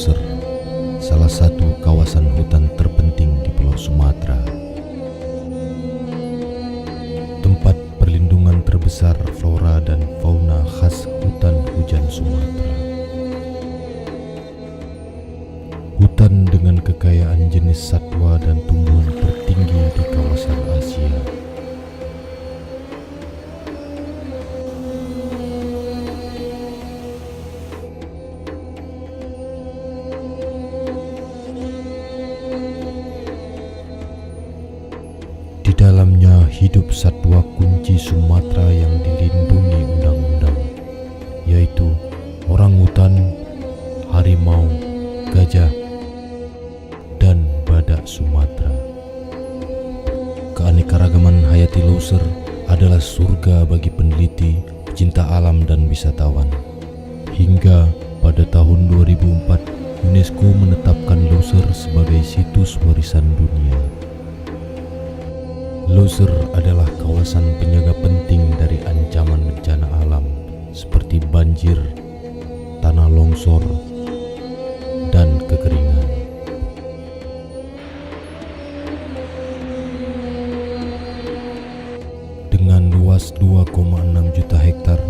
Loser, salah satu kawasan hutan terpenting di Pulau Sumatera. Tempat perlindungan terbesar flora dan fauna khas hutan hujan Sumatera. Hutan dengan kekayaan jenis satwa dan tumbuhan tertinggi di kawasan Asia. Di dalamnya hidup satwa kunci Sumatera yang dilindungi undang-undang, yaitu orangutan, harimau, gajah, dan badak Sumatera. Keanekaragaman hayati Loser adalah surga bagi peneliti, pecinta alam dan wisatawan. Hingga pada tahun 2004, UNESCO menetapkan Loser sebagai situs warisan dunia. Loser adalah kawasan penjaga penting dari ancaman bencana alam seperti banjir, tanah longsor, dan kekeringan. Dengan luas 2,6 juta hektar,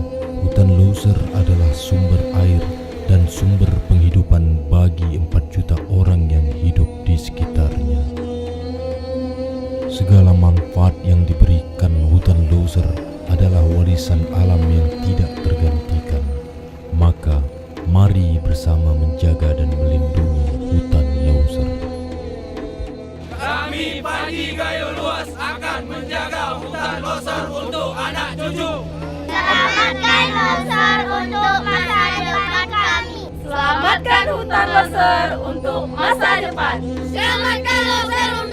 hutan Loser adalah sumber air dan sumber penghidupan bagi 4 juta orang yang hidup di sekitarnya. Segala manfaat yang diberikan hutan Loser adalah warisan alam yang tidak tergantikan. Maka, mari bersama menjaga dan melindungi hutan Loser. Kami Padi Gayo Luas akan menjaga hutan Loser untuk anak cucu. Selamatkan Loser untuk masa depan kami. Selamatkan hutan Loser untuk masa depan. Selamatkan Loser untuk